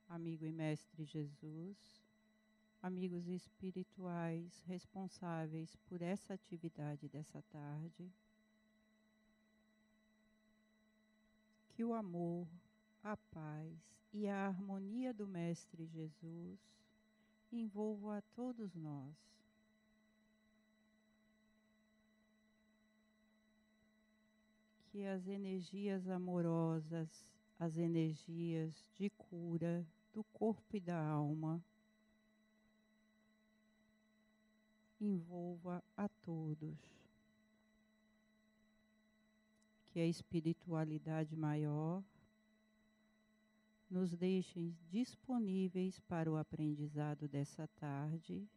amigo e mestre Jesus, amigos espirituais responsáveis por essa atividade dessa tarde, que o amor, a paz e a harmonia do Mestre Jesus envolvam a todos nós. Que as energias amorosas, as energias de cura do corpo e da alma envolva a todos. Que a espiritualidade maior nos deixe disponíveis para o aprendizado dessa tarde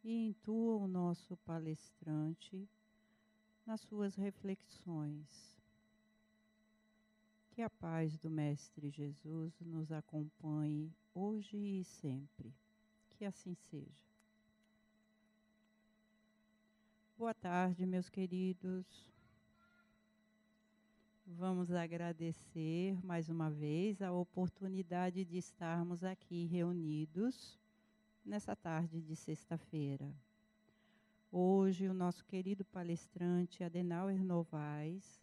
e intua o nosso palestrante nas suas reflexões. Que a paz do Mestre Jesus nos acompanhe hoje e sempre. Que assim seja. Boa tarde, meus queridos. Vamos agradecer mais uma vez a oportunidade de estarmos aqui reunidos nessa tarde de sexta-feira. Hoje, o nosso querido palestrante Adenauer Novaes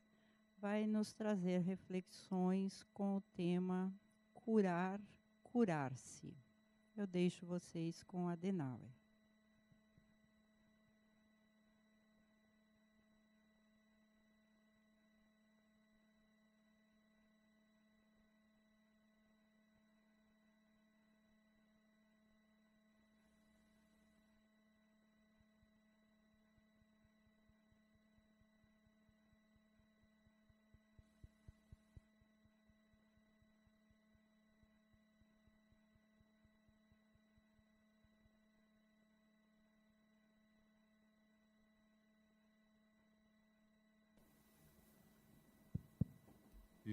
vai nos trazer reflexões com o tema Curar, Curar-se. Eu deixo vocês com Adenauer.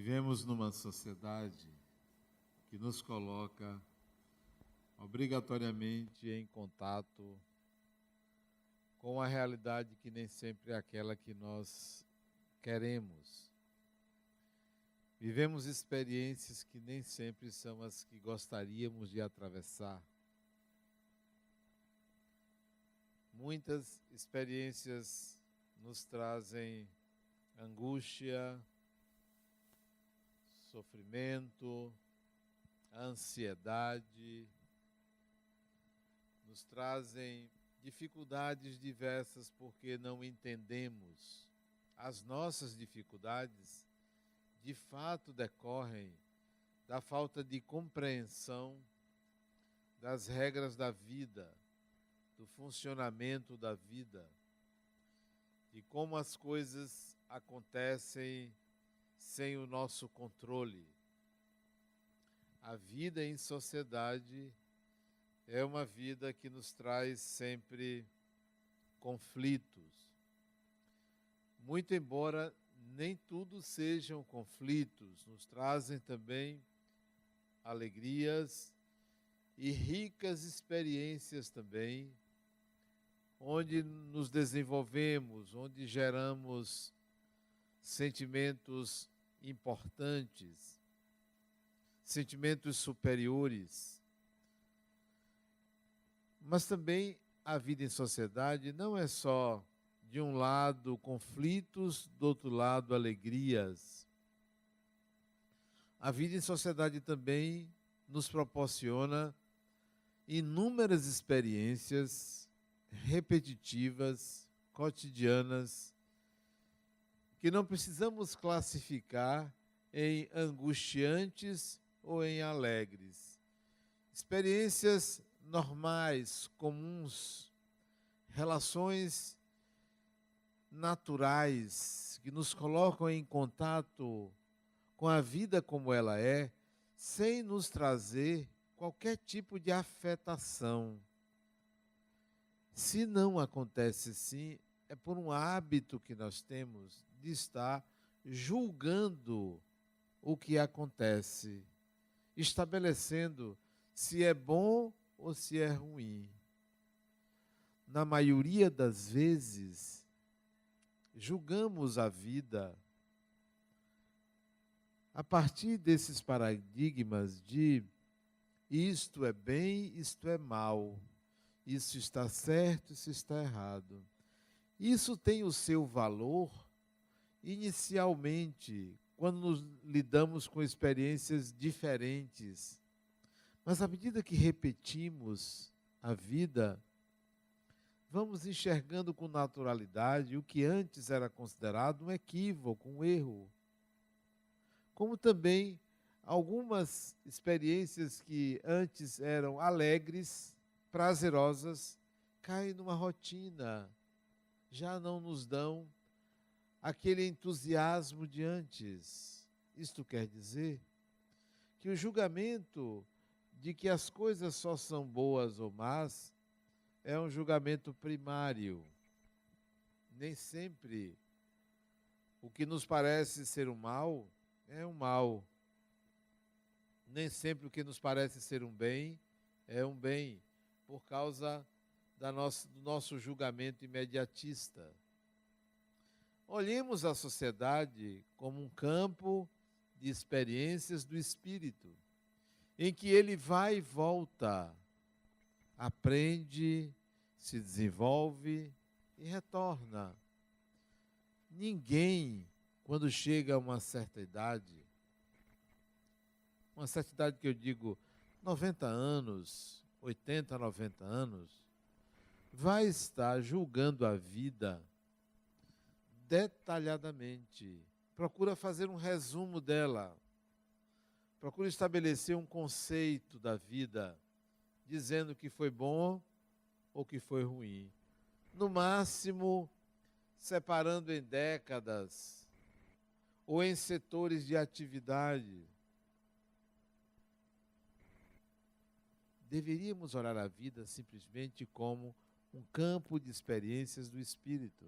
Vivemos numa sociedade que nos coloca obrigatoriamente em contato com a realidade que nem sempre é aquela que nós queremos. Vivemos experiências que nem sempre são as que gostaríamos de atravessar. Muitas experiências nos trazem angústia, sofrimento, ansiedade, nos trazem dificuldades diversas porque não entendemos. As nossas dificuldades, de fato, decorrem da falta de compreensão das regras da vida, do funcionamento da vida, de como as coisas acontecem sem o nosso controle. A vida em sociedade é uma vida que nos traz sempre conflitos. Muito embora nem tudo sejam conflitos, nos trazem também alegrias e ricas experiências também, onde nos desenvolvemos, onde geramos sentimentos importantes, sentimentos superiores. Mas também a vida em sociedade não é só, de um lado, conflitos, do outro lado, alegrias. A vida em sociedade também nos proporciona inúmeras experiências repetitivas, cotidianas, que não precisamos classificar em angustiantes ou em alegres. Experiências normais, comuns, relações naturais que nos colocam em contato com a vida como ela é, sem nos trazer qualquer tipo de afetação. Se não acontece assim, é por um hábito que nós temos de estar julgando o que acontece, estabelecendo se é bom ou se é ruim. Na maioria das vezes, julgamos a vida a partir desses paradigmas de Isto é bem, isto é mal. Isso está certo, isso está errado. Isso tem o seu valor inicialmente, quando nos lidamos com experiências diferentes. Mas à medida que repetimos a vida, vamos enxergando com naturalidade o que antes era considerado um equívoco, um erro. Como também algumas experiências que antes eram alegres, prazerosas, caem numa rotina, já não nos dão aquele entusiasmo de antes. Isto quer dizer que o julgamento de que as coisas só são boas ou más é um julgamento primário. Nem sempre o que nos parece ser um mal é um mal. Nem sempre o que nos parece ser um bem é um bem, por causa do nosso julgamento imediatista. Olhemos a sociedade como um campo de experiências do espírito, em que ele vai e volta, aprende, se desenvolve e retorna. Ninguém, quando chega a uma certa idade que eu digo 90 anos, 80, 90 anos, vai estar julgando a vida detalhadamente. Procura fazer um resumo dela. Procura estabelecer um conceito da vida, dizendo que foi bom ou que foi ruim. No máximo, separando em décadas ou em setores de atividade. Deveríamos olhar a vida simplesmente como um campo de experiências do espírito.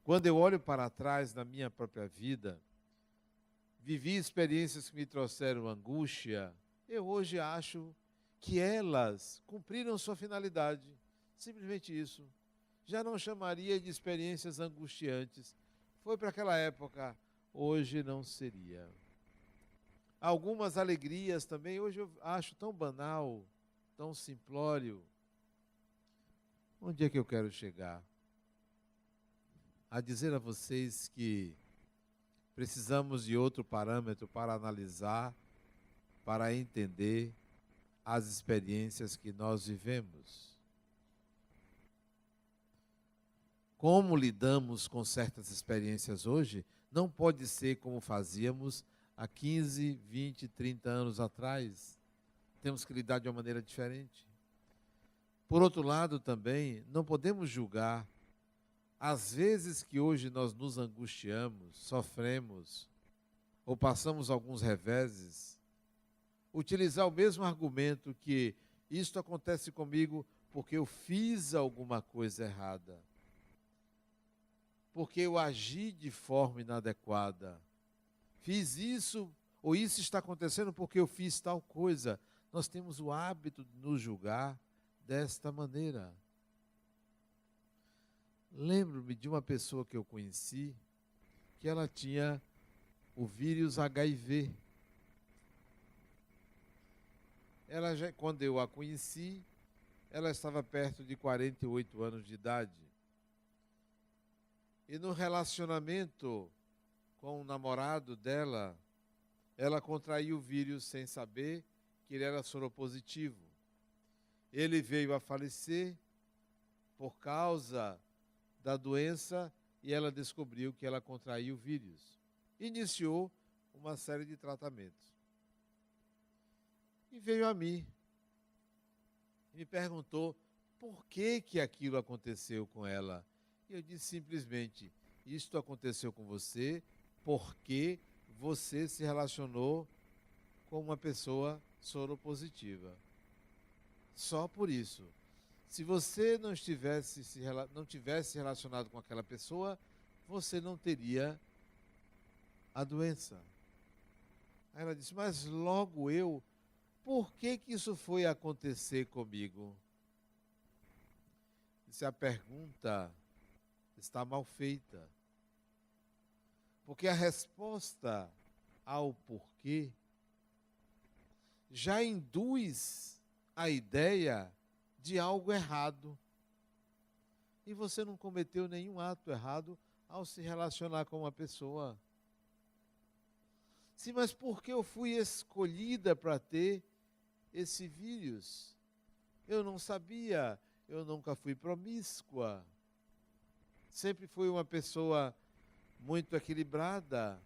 Quando eu olho para trás na minha própria vida, vivi experiências que me trouxeram angústia, eu hoje acho que elas cumpriram sua finalidade. Simplesmente isso. Já não chamaria de experiências angustiantes. Foi para aquela época, hoje não seria. Algumas alegrias também, hoje eu acho tão banal, tão simplório. Onde é que eu quero chegar? A dizer a vocês que precisamos de outro parâmetro para analisar, para entender as experiências que nós vivemos. Como lidamos com certas experiências hoje, não pode ser como fazíamos há 15, 20, 30 anos atrás. Temos que lidar de uma maneira diferente. Por outro lado, também, não podemos julgar as vezes que hoje nós nos angustiamos, sofremos, ou passamos alguns reveses, utilizar o mesmo argumento que isto acontece comigo porque eu fiz alguma coisa errada, porque eu agi de forma inadequada, fiz isso, ou isso está acontecendo porque eu fiz tal coisa. Nós temos o hábito de nos julgar desta maneira. Lembro-me de uma pessoa que eu conheci, que ela tinha o vírus HIV. Quando eu a conheci, ela estava perto de 48 anos de idade. E no relacionamento com o namorado dela, ela contraiu o vírus sem saber que ele era soropositivo. Ele veio a falecer por causa da doença e ela descobriu que ela contraiu o vírus. Iniciou uma série de tratamentos. E veio a mim. E me perguntou por que aquilo aconteceu com ela. E eu disse simplesmente, isto aconteceu com você porque você se relacionou com uma pessoa soropositiva. Só por isso. Se você não tivesse relacionado com aquela pessoa, você não teria a doença. Aí ela disse, mas logo eu, por que isso foi acontecer comigo? Disse, a pergunta está mal feita. Porque a resposta ao porquê já induz a ideia de algo errado. E você não cometeu nenhum ato errado ao se relacionar com uma pessoa. Sim, mas por que eu fui escolhida para ter esse vírus? Eu não sabia, eu nunca fui promíscua. Sempre fui uma pessoa muito equilibrada.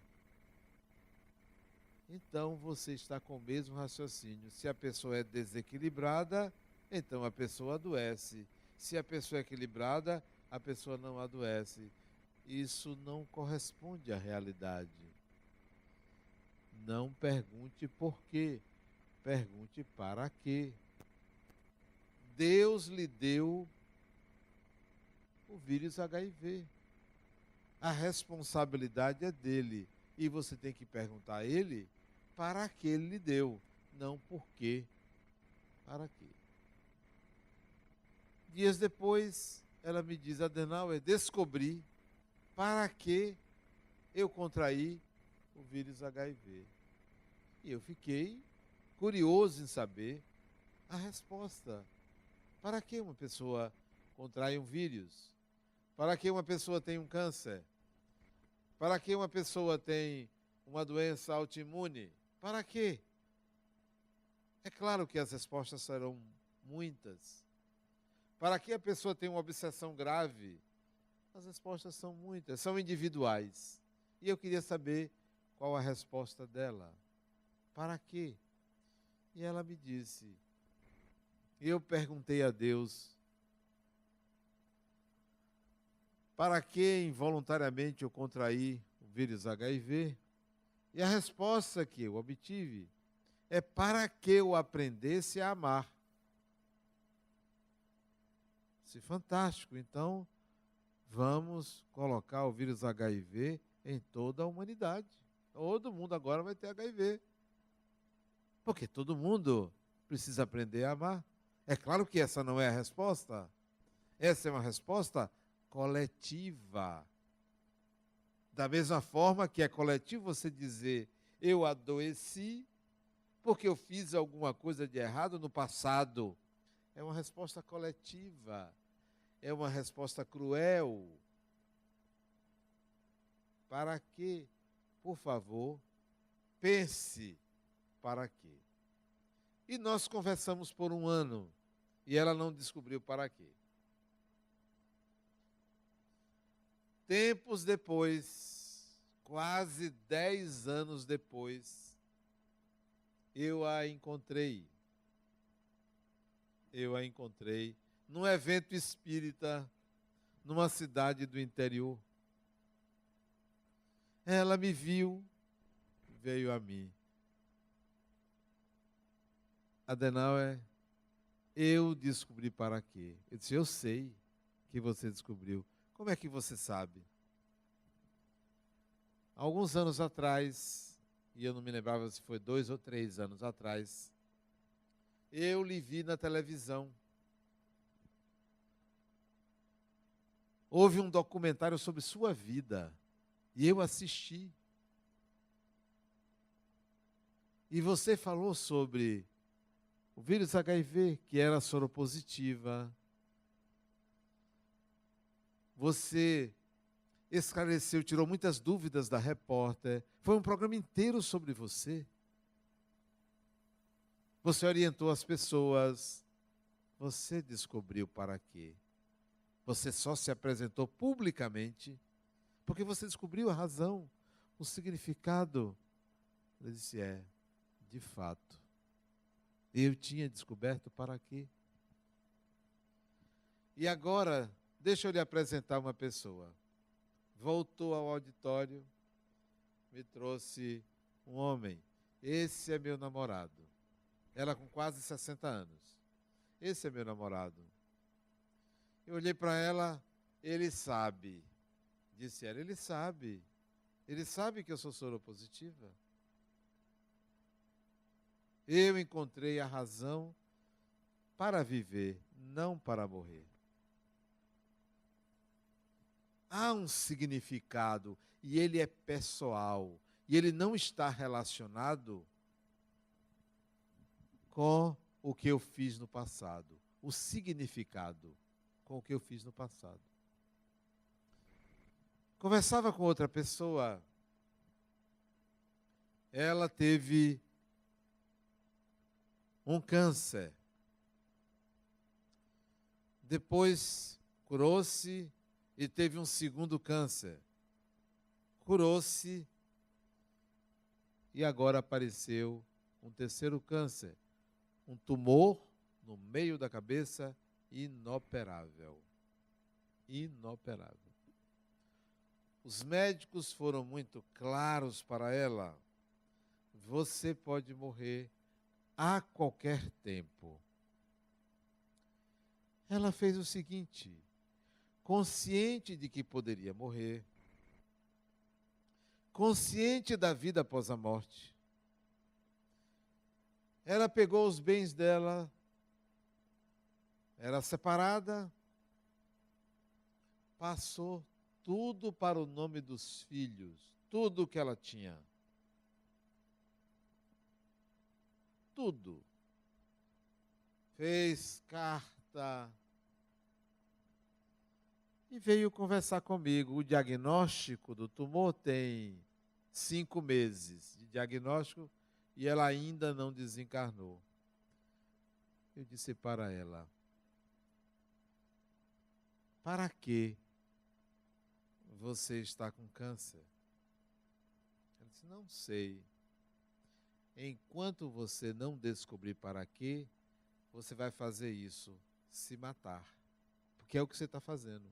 Então você está com o mesmo raciocínio. Se a pessoa é desequilibrada, então a pessoa adoece. Se a pessoa é equilibrada, a pessoa não adoece. Isso não corresponde à realidade. Não pergunte por quê, pergunte para quê. Deus lhe deu o vírus HIV. A responsabilidade é dele. E você tem que perguntar a ele para que ele lhe deu, não por quê, para quê. Dias depois, ela me diz: Adenauer, descobri para que eu contraí o vírus HIV. E eu fiquei curioso em saber a resposta. Para que uma pessoa contrai um vírus? Para que uma pessoa tem um câncer? Para que uma pessoa tem uma doença autoimune? Para quê? É claro que as respostas serão muitas. Para que a pessoa tem uma obsessão grave? As respostas são muitas, são individuais. E eu queria saber qual a resposta dela. Para quê? E ela me disse. E eu perguntei a Deus: para que involuntariamente eu contraí o vírus HIV? E a resposta que eu obtive é para que eu aprendesse a amar. Isso é fantástico. Então, vamos colocar o vírus HIV em toda a humanidade. Todo mundo agora vai ter HIV. Porque todo mundo precisa aprender a amar. É claro que essa não é a resposta. Essa é uma resposta coletiva. Da mesma forma que é coletivo você dizer: eu adoeci porque eu fiz alguma coisa de errado no passado. É uma resposta coletiva. É uma resposta cruel. Para quê? Por favor, pense para quê. E nós conversamos por 1 ano e ela não descobriu para quê. Tempos depois, quase 10 anos depois, eu a encontrei. Eu a encontrei num evento espírita, numa cidade do interior. Ela me viu, veio a mim. Adenauer, eu descobri para quê. Eu disse: eu sei que você descobriu. Como é que você sabe? Alguns anos atrás, e eu não me lembrava se foi 2 ou 3 anos atrás, eu lhe vi na televisão. Houve um documentário sobre sua vida, e eu assisti. E você falou sobre o vírus HIV, que era soropositiva. Você esclareceu, tirou muitas dúvidas da repórter. Foi um programa inteiro sobre você. Você orientou as pessoas. Você descobriu para quê. Você só se apresentou publicamente porque você descobriu a razão, o significado. Eu disse: de fato. Eu tinha descoberto para quê. E agora, deixa eu lhe apresentar uma pessoa. Voltou ao auditório, me trouxe um homem. Esse é meu namorado. Ela com quase 60 anos. Esse é meu namorado. Eu olhei para ela: ele sabe. Disse ela: ele sabe. Ele sabe que eu sou soropositiva. Eu encontrei a razão para viver, não para morrer. Há um significado e ele é pessoal. E ele não está relacionado com o que eu fiz no passado. O significado com o que eu fiz no passado. Conversava com outra pessoa. Ela teve um câncer. Depois curou-se e teve um segundo câncer. Curou-se e agora apareceu um terceiro câncer. Um tumor no meio da cabeça inoperável. Inoperável. Os médicos foram muito claros para ela. Você pode morrer a qualquer tempo. Ela fez o seguinte, consciente de que poderia morrer, consciente da vida após a morte, ela pegou os bens dela, era separada, passou tudo para o nome dos filhos, tudo que ela tinha. Tudo. Fez carta e veio conversar comigo. O diagnóstico do tumor tem 5 meses de diagnóstico e ela ainda não desencarnou. Eu disse para ela, para que você está com câncer? Ela disse, não sei. Enquanto você não descobrir para quê, você vai fazer isso, se matar. Porque é o que você está fazendo.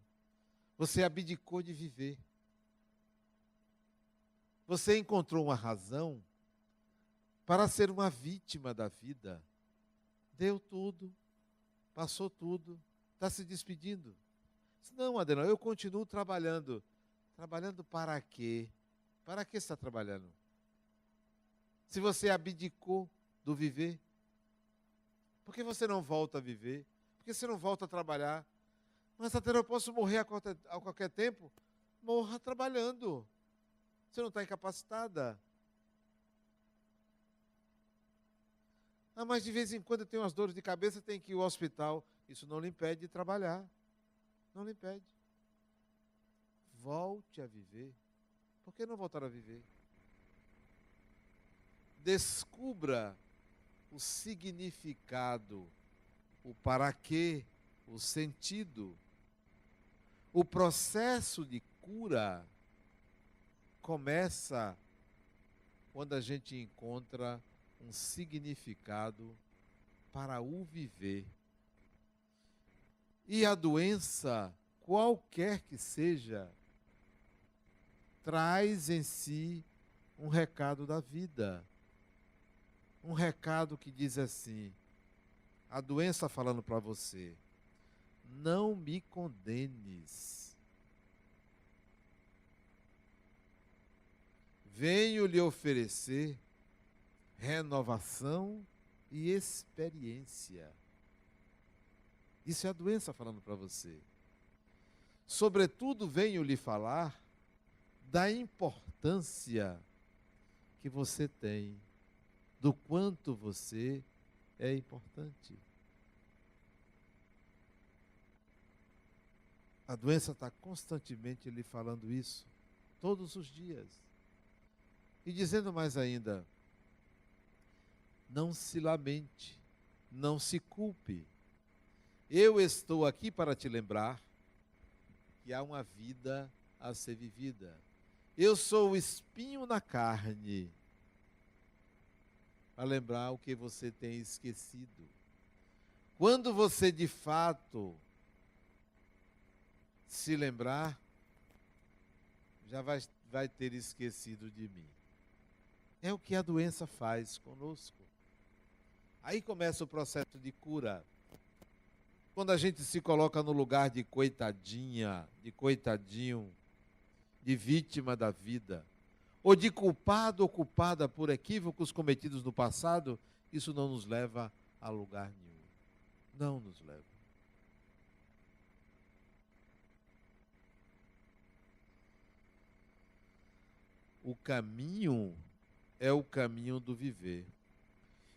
Você abdicou de viver. Você encontrou uma razão para ser uma vítima da vida. Deu tudo, passou tudo, está se despedindo. Não, Adenal, eu continuo trabalhando. Trabalhando para quê? Para que você está trabalhando? Se você abdicou do viver, por que você não volta a viver? Por que você não volta a trabalhar? Mas, Adenal, eu posso morrer a qualquer tempo? Morra trabalhando. Você não está incapacitada. Ah, mas de vez em quando eu tenho umas dores de cabeça, tenho que ir ao hospital. Isso não lhe impede de trabalhar. Não lhe impede. Volte a viver. Por que não voltar a viver? Descubra o significado, o para quê, o sentido. O processo de cura começa quando a gente encontra um significado para o viver. E a doença, qualquer que seja, traz em si um recado da vida. Um recado que diz assim, a doença falando para você, não me condenes. Venho lhe oferecer renovação e experiência. Isso é a doença falando para você. Sobretudo, venho lhe falar da importância que você tem, do quanto você é importante. A doença está constantemente lhe falando isso, todos os dias. E dizendo mais ainda, não se lamente, não se culpe. Eu estou aqui para te lembrar que há uma vida a ser vivida. Eu sou o espinho na carne, para lembrar o que você tem esquecido. Quando você de fato se lembrar, já vai ter esquecido de mim. É o que a doença faz conosco. Aí começa o processo de cura. Quando a gente se coloca no lugar de coitadinha, de coitadinho, de vítima da vida, ou de culpado ou culpada por equívocos cometidos no passado, isso não nos leva a lugar nenhum. Não nos leva. O caminho é o caminho do viver.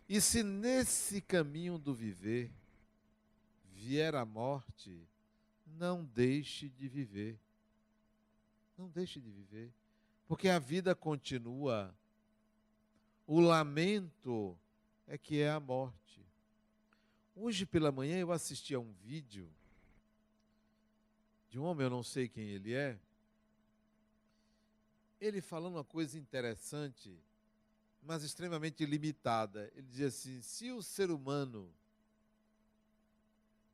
E se nesse caminho do viver vier a morte, não deixe de viver. Não deixe de viver. Porque a vida continua. O lamento é que é a morte. Hoje pela manhã eu assisti a um vídeo de um homem, eu não sei quem ele é, ele falando uma coisa interessante, mas extremamente limitada. Ele dizia assim: se o ser humano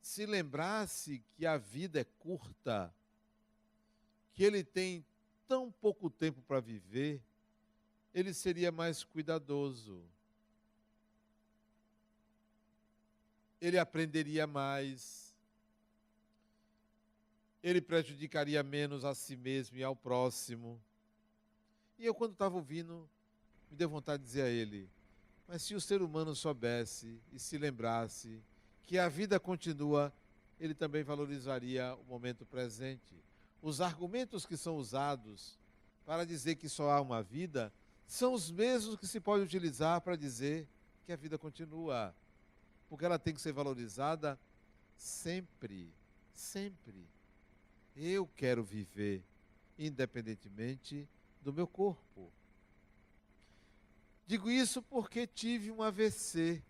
se lembrasse que a vida é curta, que ele tem tão pouco tempo para viver, ele seria mais cuidadoso. Ele aprenderia mais. Ele prejudicaria menos a si mesmo e ao próximo. E eu, quando estava ouvindo, me deu vontade de dizer a ele: mas se o ser humano soubesse e se lembrasse que a vida continua, ele também valorizaria o momento presente. Os argumentos que são usados para dizer que só há uma vida são os mesmos que se pode utilizar para dizer que a vida continua. Porque ela tem que ser valorizada sempre, sempre. Eu quero viver, independentemente do meu corpo. Digo isso porque tive um AVC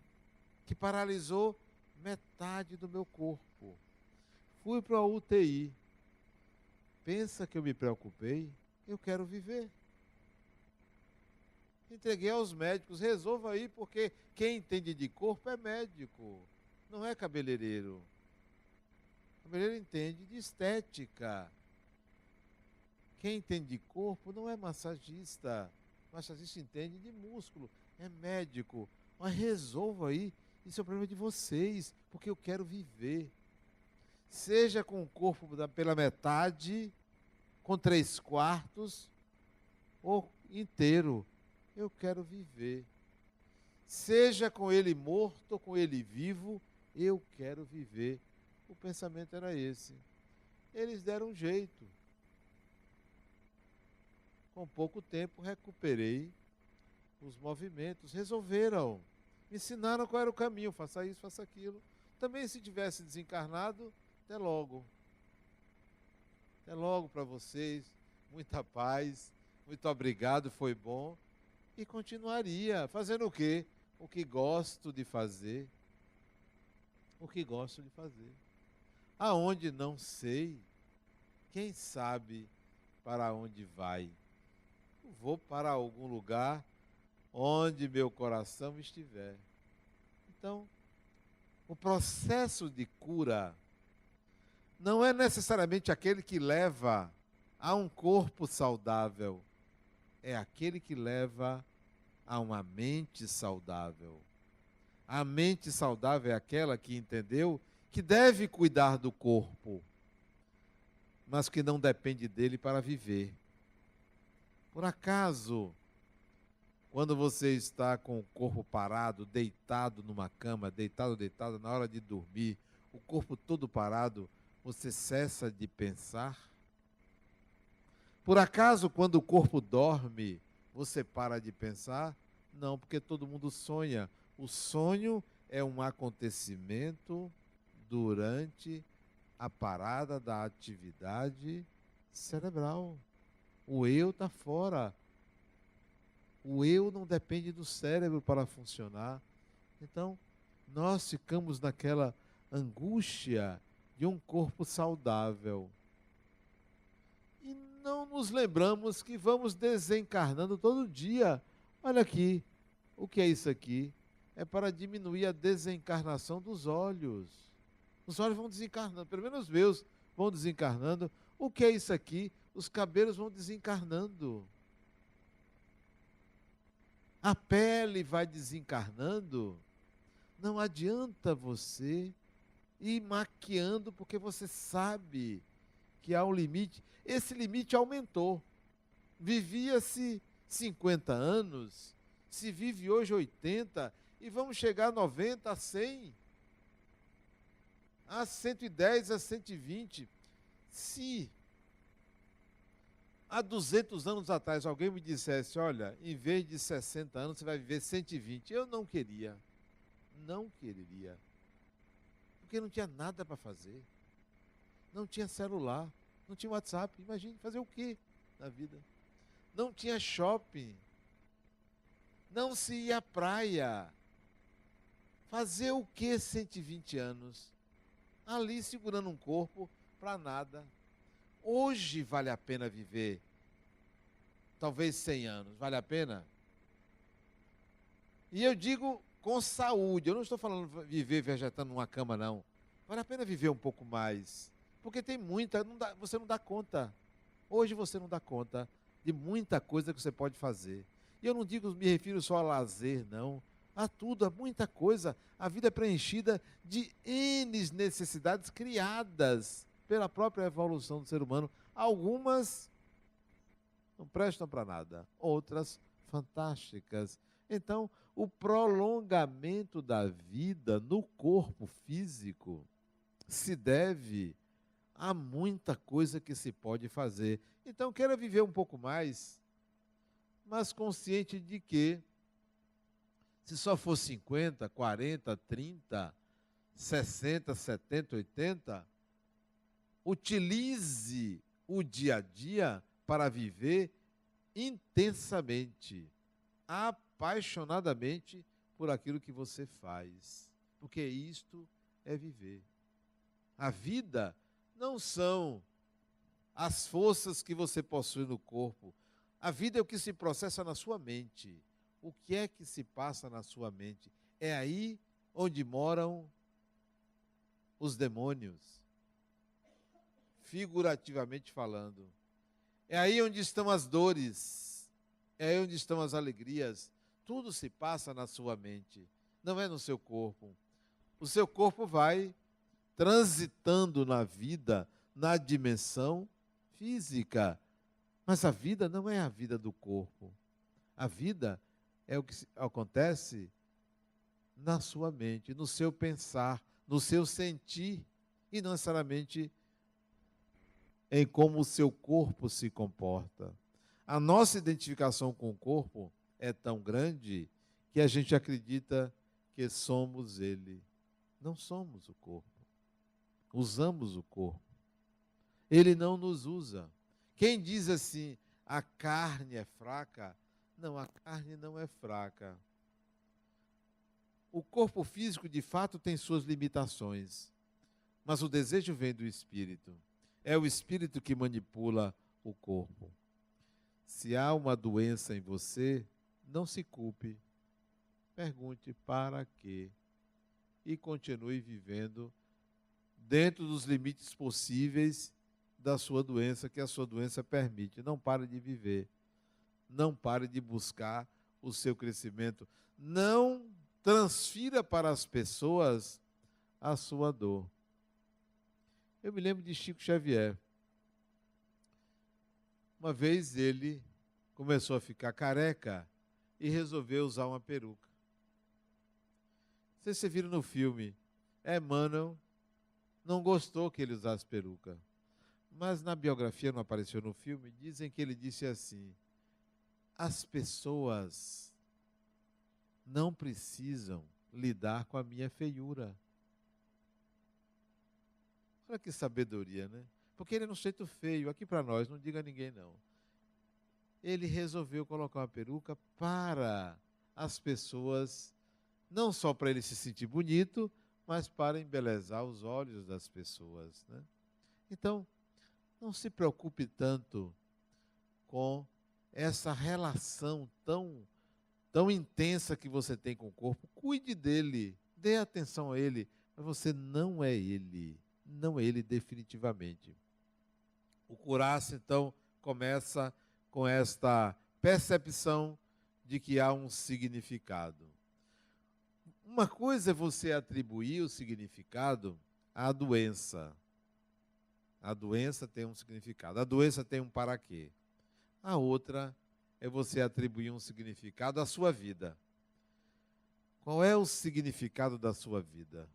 que paralisou metade do meu corpo. Fui para a UTI. Pensa que eu me preocupei? Eu quero viver. Entreguei aos médicos, resolva aí, porque quem entende de corpo é médico, não é cabeleireiro. Cabeleireiro entende de estética. Quem entende de corpo não é massagista. Massagista entende de músculo, é médico. Mas resolva aí, isso é o problema de vocês, porque eu quero viver. Seja com o corpo pela metade, com 3/4, ou inteiro. Eu quero viver. Seja com ele morto ou com ele vivo, eu quero viver. O pensamento era esse. Eles deram um jeito. Com pouco tempo recuperei os movimentos. Resolveram. Me ensinaram qual era o caminho. Faça isso, faça aquilo. Também se tivesse desencarnado, até logo. Até logo para vocês. Muita paz. Muito obrigado, foi bom. E continuaria fazendo o quê? O que gosto de fazer. O que gosto de fazer. Aonde não sei, quem sabe para onde vai. Vou para algum lugar onde meu coração estiver. Então, o processo de cura não é necessariamente aquele que leva a um corpo saudável. É aquele que leva a uma mente saudável. A mente saudável é aquela que entendeu que deve cuidar do corpo, mas que não depende dele para viver. Por acaso, quando você está com o corpo parado, deitado numa cama, deitada na hora de dormir, o corpo todo parado, você cessa de pensar? Por acaso, quando o corpo dorme, você para de pensar? Não, porque todo mundo sonha. O sonho é um acontecimento durante a parada da atividade cerebral. O eu está fora. O eu não depende do cérebro para funcionar. Então, nós ficamos naquela angústia de um corpo saudável. E não nos lembramos que vamos desencarnando todo dia. Olha aqui, o que é isso aqui? É para diminuir a desencarnação dos olhos. Os olhos vão desencarnando, pelo menos os meus vão desencarnando. O que é isso aqui? Os cabelos vão desencarnando. A pele vai desencarnando. Não adianta você ir maquiando, porque você sabe que há um limite. Esse limite aumentou. Vivia-se 50 anos, se vive hoje 80, e vamos chegar a 90, a 100, a 110, a 120. Se há 200 anos atrás alguém me dissesse: olha, em vez de 60 anos você vai viver 120, eu não queria. Não quereria. Porque não tinha nada para fazer. Não tinha celular, não tinha WhatsApp. Imagine, fazer o quê na vida? Não tinha shopping. Não se ia à praia. Fazer o quê 120 anos? Ali segurando um corpo para nada. Hoje vale a pena viver. Talvez 100 anos. Vale a pena? E eu digo com saúde. Eu não estou falando viver vegetando numa cama, não. Vale a pena viver um pouco mais. Porque tem muita, você não dá conta. Hoje você não dá conta de muita coisa que você pode fazer. E eu não digo, me refiro só a lazer, não. A tudo, a muita coisa. A vida é preenchida de N necessidades criadas pela própria evolução do ser humano. Algumas não prestam para nada, outras fantásticas. Então, o prolongamento da vida no corpo físico se deve a muita coisa que se pode fazer. Então, queira viver um pouco mais, mas consciente de que, se só for 50, 40, 30, 60, 70, 80, utilize o dia a dia para viver intensamente, apaixonadamente por aquilo que você faz. Porque isto é viver. A vida não são as forças que você possui no corpo. A vida é o que se processa na sua mente. O que é que se passa na sua mente? É aí onde moram os demônios, figurativamente falando. É aí onde estão as dores, é aí onde estão as alegrias. Tudo se passa na sua mente, não é no seu corpo. O seu corpo vai transitando na vida, na dimensão física. Mas a vida não é a vida do corpo. A vida é o que acontece na sua mente, no seu pensar, no seu sentir, e não necessariamente em como o seu corpo se comporta. A nossa identificação com o corpo é tão grande que a gente acredita que somos ele. Não somos o corpo. Usamos o corpo. Ele não nos usa. Quem diz assim, a carne é fraca? Não, a carne não é fraca. O corpo físico, de fato, tem suas limitações. Mas o desejo vem do espírito. É o espírito que manipula o corpo. Se há uma doença em você, não se culpe. Pergunte para quê? E continue vivendo dentro dos limites possíveis da sua doença, que a sua doença permite. Não pare de viver. Não pare de buscar o seu crescimento. Não transfira para as pessoas a sua dor. Eu me lembro de Chico Xavier. Uma vez ele começou a ficar careca e resolveu usar uma peruca. Vocês viram no filme, Emmanuel não gostou que ele usasse peruca. Mas na biografia, não apareceu no filme, dizem que ele disse assim: as pessoas não precisam lidar com a minha feiura. Olha que sabedoria, né? Porque ele é um jeito feio, aqui para nós, não diga a ninguém não. Ele resolveu colocar uma peruca para as pessoas, não só para ele se sentir bonito, mas para embelezar os olhos das pessoas, né? Então, não se preocupe tanto com essa relação tão intensa que você tem com o corpo. Cuide dele, dê atenção a ele, mas você não é ele. Não é ele definitivamente. O curar-se, então, começa com esta percepção de que há um significado. Uma coisa é você atribuir o significado à doença. A doença tem um significado. A doença tem um para quê. A outra é você atribuir um significado à sua vida. Qual é o significado da sua vida?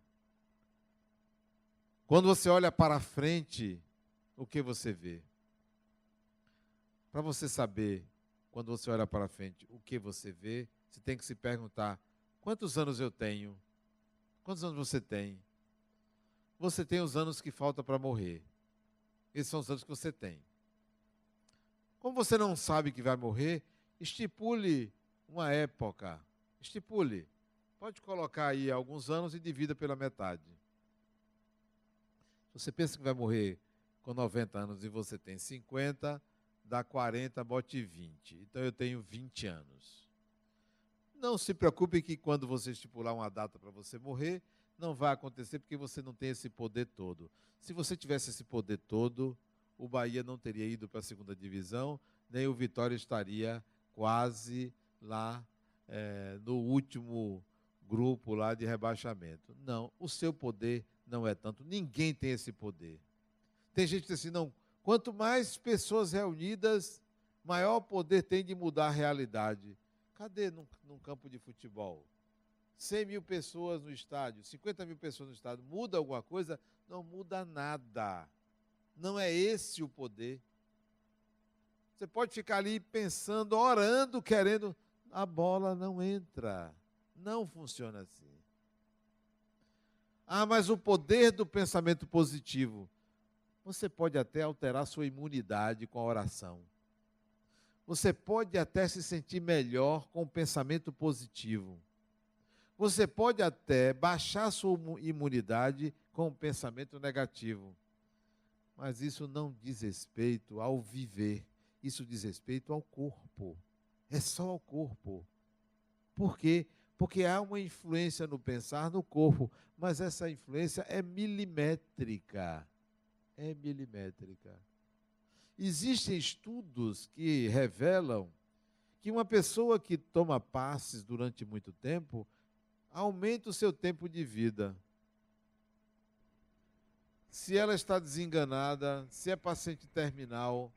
Quando você olha para frente, o que você vê? Para você saber, quando você olha para frente, o que você vê, você tem que se perguntar: quantos anos eu tenho? Quantos anos você tem? Você tem os anos que falta para morrer. Esses são os anos que você tem. Como você não sabe que vai morrer, estipule uma época. Estipule. Pode colocar aí alguns anos e divida pela metade. Se você pensa que vai morrer com 90 anos e você tem 50, dá 40, bote 20. Então eu tenho 20 anos. Não se preocupe que quando você estipular uma data para você morrer, não vai acontecer porque você não tem esse poder todo. Se você tivesse esse poder todo, o Bahia não teria ido para a segunda divisão, nem o Vitória estaria quase lá no último grupo lá de rebaixamento. Não, o seu poder não é tanto. Ninguém tem esse poder. Tem gente que diz assim, não, quanto mais pessoas reunidas, maior poder tem de mudar a realidade. Cadê num campo de futebol? 100 mil pessoas no estádio, 50 mil pessoas no estádio, muda alguma coisa? Não muda nada. Não é esse o poder. Você pode ficar ali pensando, orando, querendo, a bola não entra. Não funciona assim. Ah, mas o poder do pensamento positivo. Você pode até alterar sua imunidade com a oração. Você pode até se sentir melhor com o pensamento positivo. Você pode até baixar sua imunidade com o pensamento negativo. Mas isso não diz respeito ao viver. Isso diz respeito ao corpo. É só ao corpo. Por quê? Porque há uma influência no pensar no corpo, mas essa influência é milimétrica. É milimétrica. Existem estudos que revelam que uma pessoa que toma passes durante muito tempo aumenta o seu tempo de vida. Se ela está desenganada, se é paciente terminal,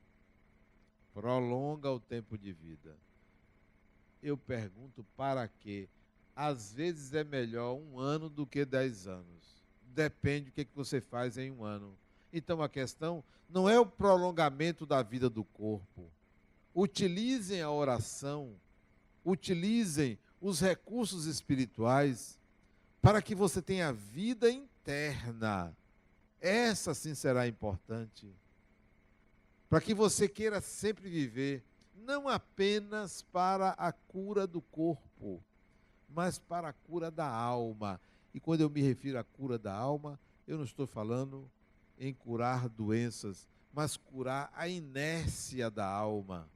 prolonga o tempo de vida. Eu pergunto para quê? Às vezes é melhor 1 ano do que 10 anos. Depende do que você faz em 1 ano. Então a questão não é o prolongamento da vida do corpo. Utilizem a oração, utilizem os recursos espirituais para que você tenha vida interna. Essa sim será importante. Para que você queira sempre viver, não apenas para a cura do corpo, mas para a cura da alma. E quando eu me refiro à cura da alma, eu não estou falando em curar doenças, mas curar a inércia da alma.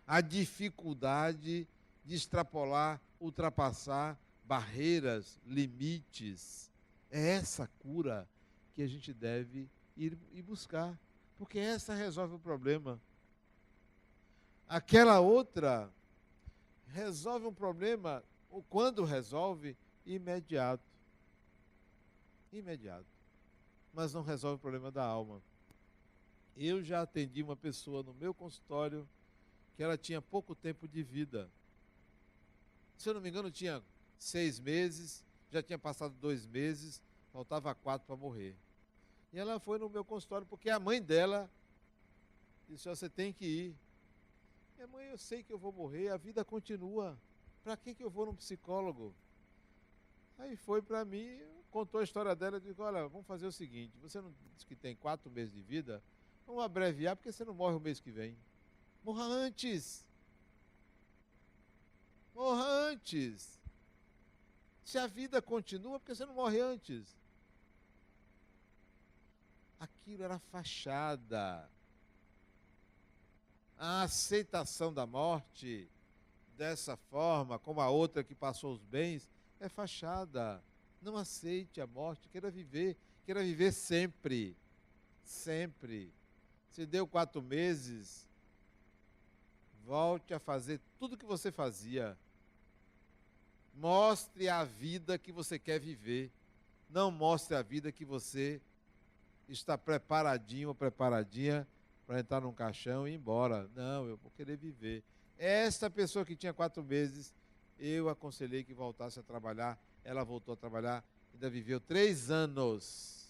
A dificuldade de extrapolar, ultrapassar barreiras, limites. É essa cura que a gente deve ir buscar, porque essa resolve o problema. Aquela outra resolve um problema, ou quando resolve, imediato. Imediato. Mas não resolve o problema da alma. Eu já atendi uma pessoa no meu consultório que ela tinha pouco tempo de vida. Se eu não me engano, tinha 6 meses, já tinha passado 2 meses, faltava 4 para morrer. E ela foi no meu consultório porque a mãe dela disse, você tem que ir. Minha mãe, eu sei que eu vou morrer, a vida continua. Para que eu vou num psicólogo? Aí foi para mim, contou a história dela e disse, olha, vamos fazer o seguinte, você não disse que tem 4 meses de vida? Vamos abreviar, porque você não morre o mês que vem. Morra antes. Morra antes. Se a vida continua, porque você não morre antes? Aquilo era fachada. A aceitação da morte, dessa forma, como a outra que passou os bens, é fachada. Não aceite a morte, queira viver sempre. Sempre. Se deu 4 meses, volte a fazer tudo o que você fazia. Mostre a vida que você quer viver. Não mostre a vida que você está preparadinho ou preparadinha para entrar num caixão e ir embora. Não, eu vou querer viver. Esta pessoa que tinha 4 meses, eu aconselhei que voltasse a trabalhar. Ela voltou a trabalhar, ainda viveu 3 anos.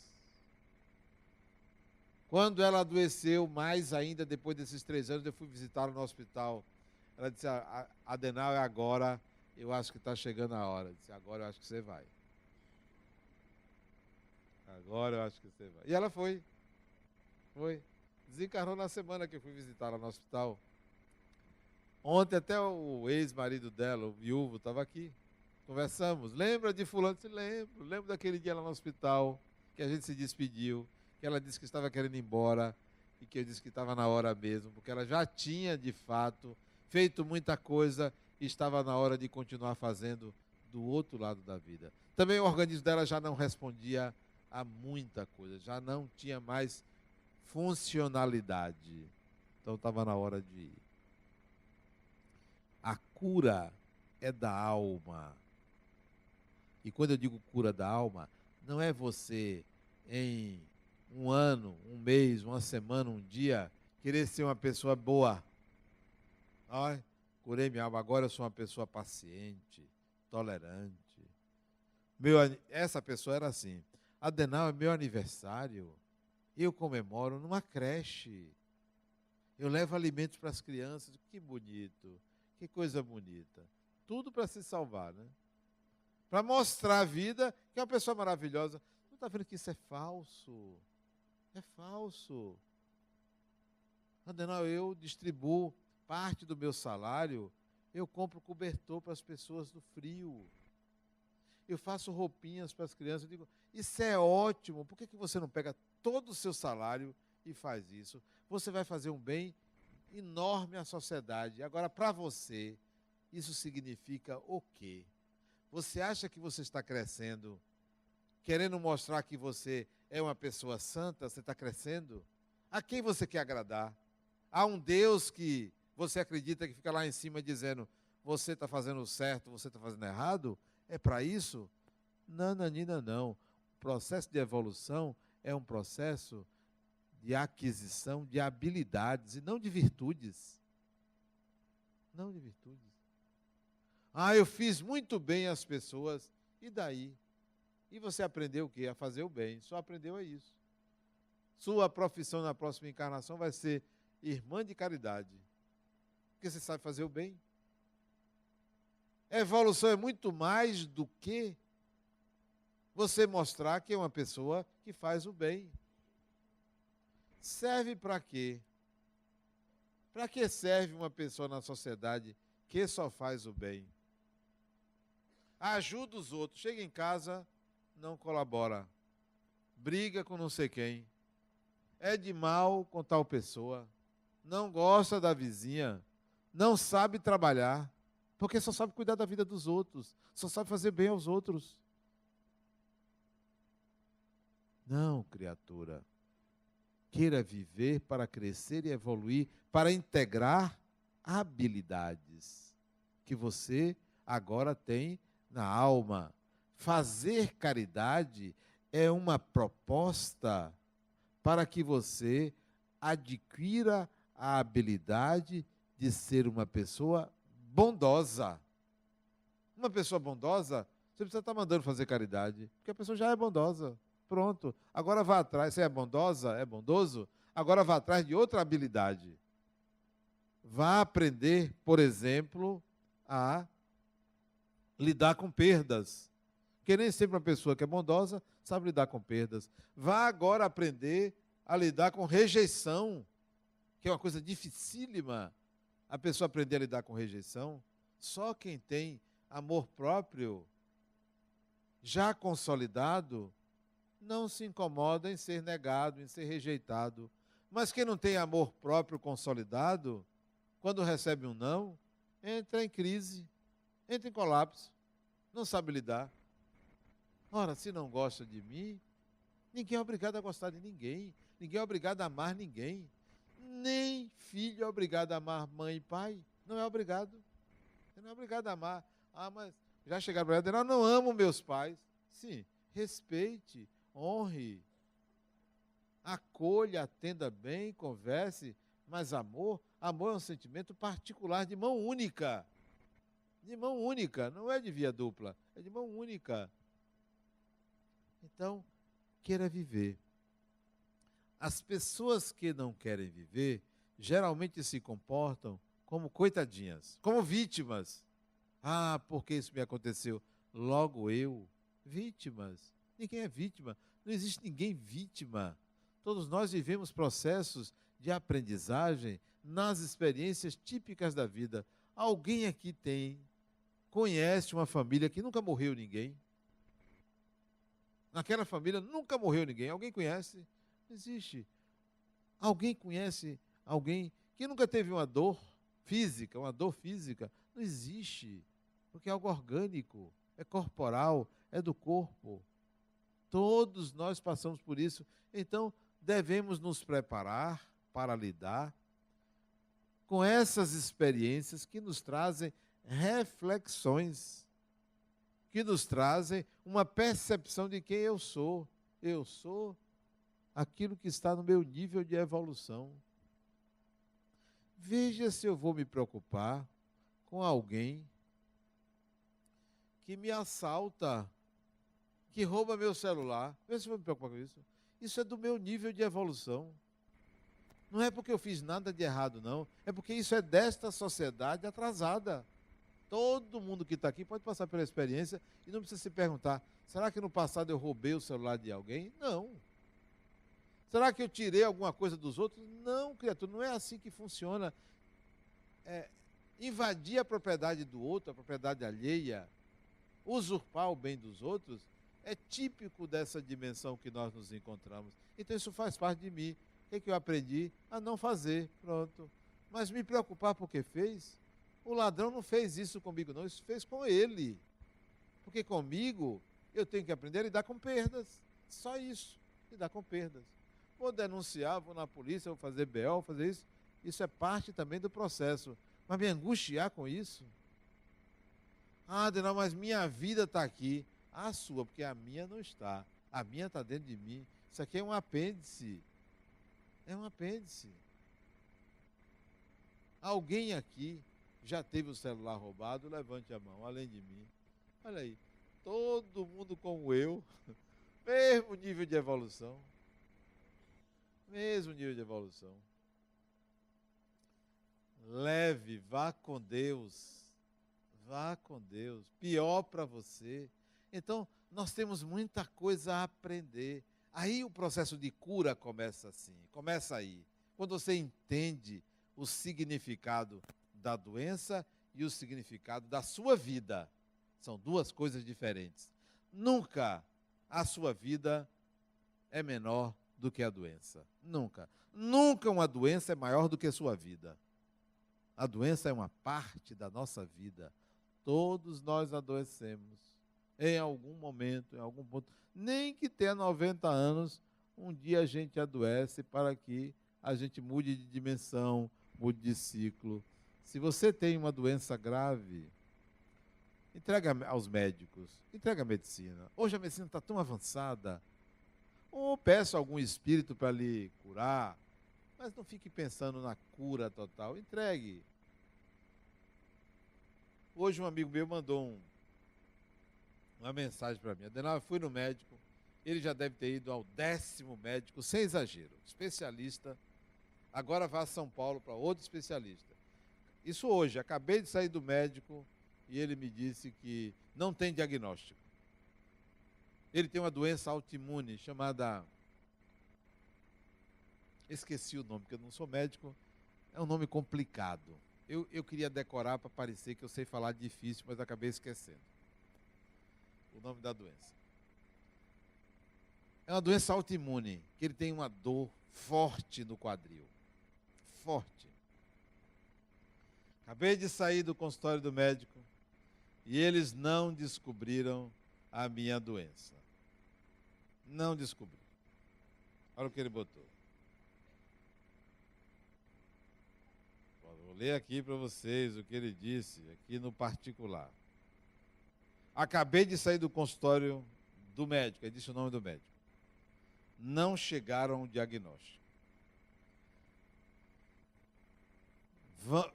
Quando ela adoeceu, mais ainda depois desses 3 anos, eu fui visitá-la no hospital. Ela disse, Adenal, é agora, eu acho que está chegando a hora. Eu disse, agora eu acho que você vai. Agora eu acho que você vai. E ela foi. Foi. Desencarnou na semana que eu fui visitá-la no hospital. Ontem até o ex-marido dela, o viúvo, estava aqui. Conversamos. Lembra de fulano? Eu disse, lembro. Lembro daquele dia lá no hospital, que a gente se despediu, que ela disse que estava querendo ir embora, e que eu disse que estava na hora mesmo, porque ela já tinha, de fato, feito muita coisa e estava na hora de continuar fazendo do outro lado da vida. Também o organismo dela já não respondia a muita coisa, já não tinha mais funcionalidade. Então estava na hora de ir. A cura é da alma. E quando eu digo cura da alma, não é você em um ano, um mês, uma semana, um dia, querer ser uma pessoa boa. Ai, curei minha alma, agora eu sou uma pessoa paciente, tolerante. Essa pessoa era assim. Adenal, é meu aniversário, eu comemoro numa creche. Eu levo alimentos para as crianças, que bonito, que coisa bonita. Tudo para se salvar, né? Para mostrar a vida, que é uma pessoa maravilhosa. Não está vendo que isso é falso? É falso. Adenal, eu distribuo parte do meu salário, eu compro cobertor para as pessoas do frio. Eu faço roupinhas para as crianças. Eu digo, isso é ótimo, por que você não pega todo o seu salário e faz isso? Você vai fazer um bem enorme à sociedade. Agora, para você, isso significa o quê? Você acha que você está crescendo, querendo mostrar que você é uma pessoa santa? Você está crescendo? A quem você quer agradar? Há um Deus que você acredita que fica lá em cima dizendo, você está fazendo certo, você está fazendo errado? É para isso? Não, Nanina, não. O processo de evolução é um processo de aquisição de habilidades e não de virtudes. Não de virtudes. Ah, eu fiz muito bem às pessoas, e daí? E você aprendeu o quê? A fazer o bem. Só aprendeu a isso. Sua profissão na próxima encarnação vai ser irmã de caridade. Porque você sabe fazer o bem. Evolução é muito mais do que você mostrar que é uma pessoa que faz o bem. Serve para quê? Para que serve uma pessoa na sociedade que só faz o bem? Ajuda os outros, chega em casa, não colabora. Briga com não sei quem. É de mal com tal pessoa. Não gosta da vizinha. Não sabe trabalhar. Porque só sabe cuidar da vida dos outros. Só sabe fazer bem aos outros. Não, criatura. Queira viver para crescer e evoluir, para integrar habilidades que você agora tem na alma. Fazer caridade é uma proposta para que você adquira a habilidade de ser uma pessoa bondosa. Uma pessoa bondosa, você precisa estar mandando fazer caridade, porque a pessoa já é bondosa. Pronto. Agora vá atrás. Você é bondosa? É bondoso? Agora vá atrás de outra habilidade. Vá aprender, por exemplo, a lidar com perdas. Porque nem sempre uma pessoa que é bondosa sabe lidar com perdas. Vá agora aprender a lidar com rejeição, que é uma coisa dificílima. A pessoa aprender a lidar com rejeição. Só quem tem amor próprio já consolidado não se incomoda em ser negado, em ser rejeitado. Mas quem não tem amor próprio consolidado, quando recebe um não, entra em crise, entra em colapso, não sabe lidar. Ora, se não gosta de mim, ninguém é obrigado a gostar de ninguém, ninguém é obrigado a amar ninguém. Nem filho é obrigado a amar mãe e pai, não é obrigado. Você não é obrigado a amar. Ah, mas já chegaram para ela, eu não amo meus pais. Sim, respeite, honre, acolha, atenda bem, converse, mas amor é um sentimento particular de mão única. De mão única, não é de via dupla, é de mão única. Então, queira viver. As pessoas que não querem viver, geralmente se comportam como coitadinhas, como vítimas. Ah, por que isso me aconteceu? Logo eu, vítimas. Ninguém é vítima. Não existe ninguém vítima. Todos nós vivemos processos de aprendizagem nas experiências típicas da vida. Alguém aqui conhece uma família que nunca morreu ninguém? Naquela família nunca morreu ninguém. Alguém conhece? Não existe. Alguém conhece alguém que nunca teve uma dor física, uma dor física? Não existe. Porque é algo orgânico, é corporal, é do corpo. Todos nós passamos por isso. Então, devemos nos preparar para lidar com essas experiências que nos trazem reflexões, que nos trazem uma percepção de quem eu sou. Eu sou aquilo que está no meu nível de evolução. Veja se eu vou me preocupar com alguém que me assalta, que rouba meu celular. Veja se eu vou me preocupar com isso. Isso é do meu nível de evolução. Não é porque eu fiz nada de errado, não. É porque isso é desta sociedade atrasada. Todo mundo que está aqui pode passar pela experiência e não precisa se perguntar, será que no passado eu roubei o celular de alguém? Não. Será que eu tirei alguma coisa dos outros? Não, criatura, não é assim que funciona. Invadir a propriedade do outro, a propriedade alheia, usurpar o bem dos outros, é típico dessa dimensão que nós nos encontramos. Então isso faz parte de mim. O que eu aprendi? A não fazer, pronto. Mas me preocupar porque fez? O ladrão não fez isso comigo, não. Isso fez com ele. Porque comigo, eu tenho que aprender a lidar com perdas. Só isso, lidar com perdas. Vou denunciar, vou na polícia, vou fazer BO, vou fazer isso. Isso é parte também do processo. Mas me angustiar com isso? Ah, Adenal, mas minha vida está aqui. A sua, porque a minha não está. A minha está dentro de mim. Isso aqui é um apêndice. É um apêndice. Alguém aqui já teve o celular roubado? Levante a mão, além de mim. Olha aí, todo mundo como eu, mesmo nível de evolução. Mesmo nível de evolução. Leve, vá com Deus. Vá com Deus. Pior para você. Então, nós temos muita coisa a aprender. Aí o processo de cura começa assim, começa aí. Quando você entende o significado da doença e o significado da sua vida. São duas coisas diferentes. Nunca a sua vida é menor do que a doença. Nunca. Nunca uma doença é maior do que a sua vida. A doença é uma parte da nossa vida. Todos nós adoecemos. Em algum momento, em algum ponto. Nem que tenha 90 anos, um dia a gente adoece para que a gente mude de dimensão, mude de ciclo. Se você tem uma doença grave, entrega aos médicos, entrega à medicina. Hoje a medicina está tão avançada. Ou peça algum espírito para lhe curar, mas não fique pensando na cura total. Entregue. Hoje um amigo meu mandou uma mensagem para mim. Adenal, eu fui no médico, ele já deve ter ido ao 10º médico, sem exagero, especialista. Agora vá a São Paulo para outro especialista. Isso hoje, acabei de sair do médico e ele me disse que não tem diagnóstico. Ele tem uma doença autoimune chamada... Esqueci o nome, porque eu não sou médico. É um nome complicado. Eu queria decorar para parecer que eu sei falar difícil, mas acabei esquecendo o nome da doença. É uma doença autoimune, que ele tem uma dor forte no quadril. Forte. Acabei de sair do consultório do médico e eles não descobriram a minha doença. Não descobriram. Olha o que ele botou. Vou ler aqui para vocês o que ele disse, aqui no particular. Acabei de sair do consultório do médico, ele disse o nome do médico. Não chegaram ao diagnóstico.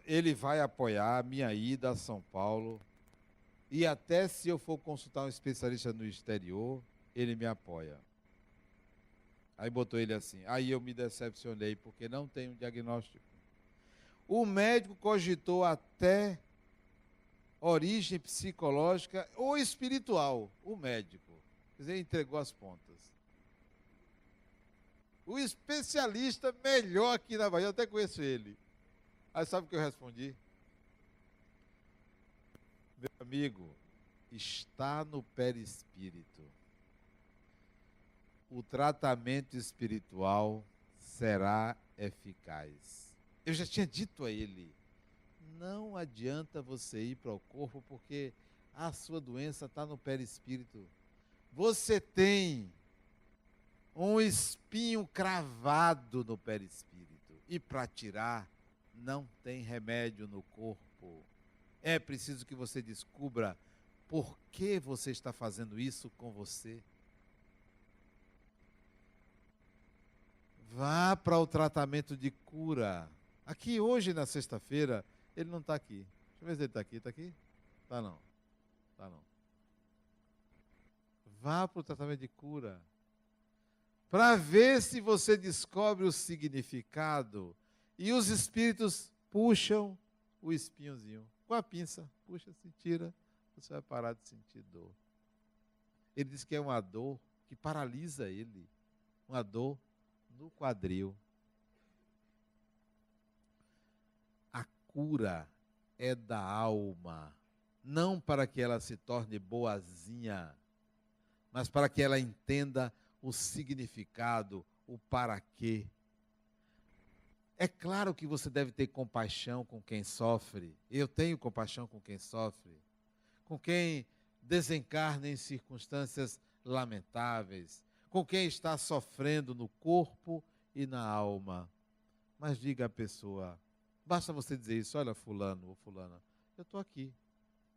Ele vai apoiar a minha ida a São Paulo e até se eu for consultar um especialista no exterior, ele me apoia. Aí botou ele assim, aí eu me decepcionei porque não tem um diagnóstico. O médico cogitou até origem psicológica ou espiritual, o médico. Quer dizer, entregou as pontas. O especialista melhor aqui na Bahia, eu até conheço ele. Aí sabe o que eu respondi? Meu amigo, está no perispírito. O tratamento espiritual será eficaz. Eu já tinha dito a ele, não adianta você ir para o corpo porque a sua doença está no perispírito. Você tem um espinho cravado no perispírito e para tirar não tem remédio no corpo. É preciso que você descubra por que você está fazendo isso com você. Vá para o tratamento de cura. Aqui hoje, na sexta-feira, ele não está aqui. Deixa eu ver se ele está aqui. Está aqui? Está não. Está não. Vá para o tratamento de cura. Para ver se você descobre o significado. E os espíritos puxam o espinhozinho. Com a pinça, puxa, se tira, você vai parar de sentir dor. Ele diz que é uma dor que paralisa ele. Uma dor no quadril. A cura é da alma, não para que ela se torne boazinha, mas para que ela entenda o significado, o para quê. É claro que você deve ter compaixão com quem sofre. Eu tenho compaixão com quem sofre, com quem desencarna em circunstâncias lamentáveis, com quem está sofrendo no corpo e na alma. Mas diga à pessoa, basta você dizer isso, olha fulano ou fulana, eu estou aqui.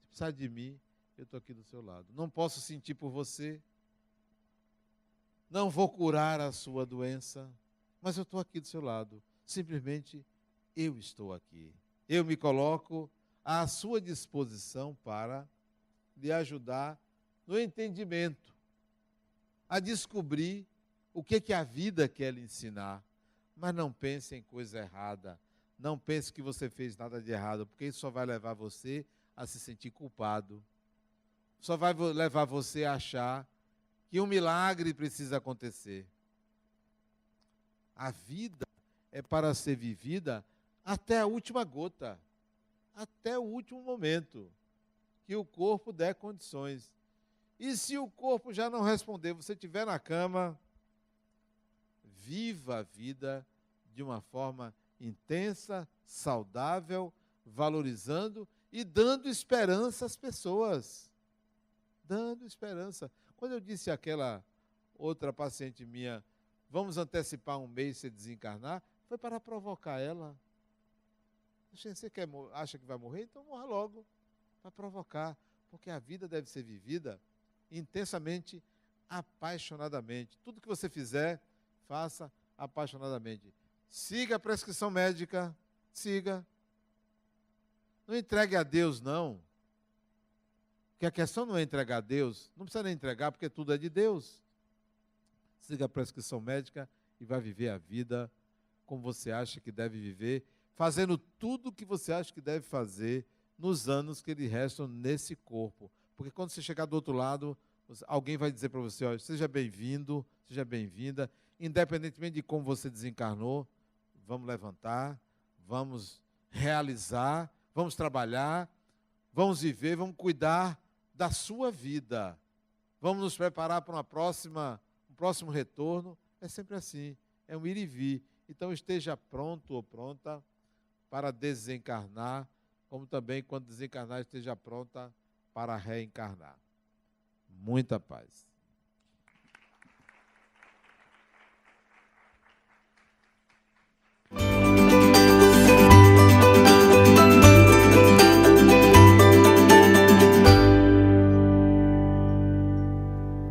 Se precisar de mim, eu estou aqui do seu lado. Não posso sentir por você, não vou curar a sua doença, mas eu estou aqui do seu lado. Simplesmente eu estou aqui. Eu me coloco à sua disposição para lhe ajudar no entendimento, a descobrir o que a vida quer lhe ensinar. Mas não pense em coisa errada. Não pense que você fez nada de errado, porque isso só vai levar você a se sentir culpado. Só vai levar você a achar que um milagre precisa acontecer. A vida é para ser vivida até a última gota, até o último momento, que o corpo der condições. E se o corpo já não responder, você estiver na cama, viva a vida de uma forma intensa, saudável, valorizando e dando esperança às pessoas. Dando esperança. Quando eu disse àquela outra paciente minha, vamos antecipar um mês se desencarnar, foi para provocar ela. Você acha que vai morrer? Então morra logo. Para provocar. Porque a vida deve ser vivida intensamente, apaixonadamente. Tudo que você fizer, faça apaixonadamente. Siga a prescrição médica, siga. Não entregue a Deus, não. Porque a questão não é entregar a Deus, não precisa nem entregar, porque tudo é de Deus. Siga a prescrição médica e vai viver a vida como você acha que deve viver, fazendo tudo o que você acha que deve fazer nos anos que lhe restam nesse corpo. Porque quando você chegar do outro lado, alguém vai dizer para você, ó, seja bem-vindo, seja bem-vinda, independentemente de como você desencarnou, vamos levantar, vamos realizar, vamos trabalhar, vamos viver, vamos cuidar da sua vida. Vamos nos preparar para um próximo retorno. É sempre assim, é um ir e vir. Então esteja pronto ou pronta para desencarnar, como também quando desencarnar esteja pronta para reencarnar. Muita paz.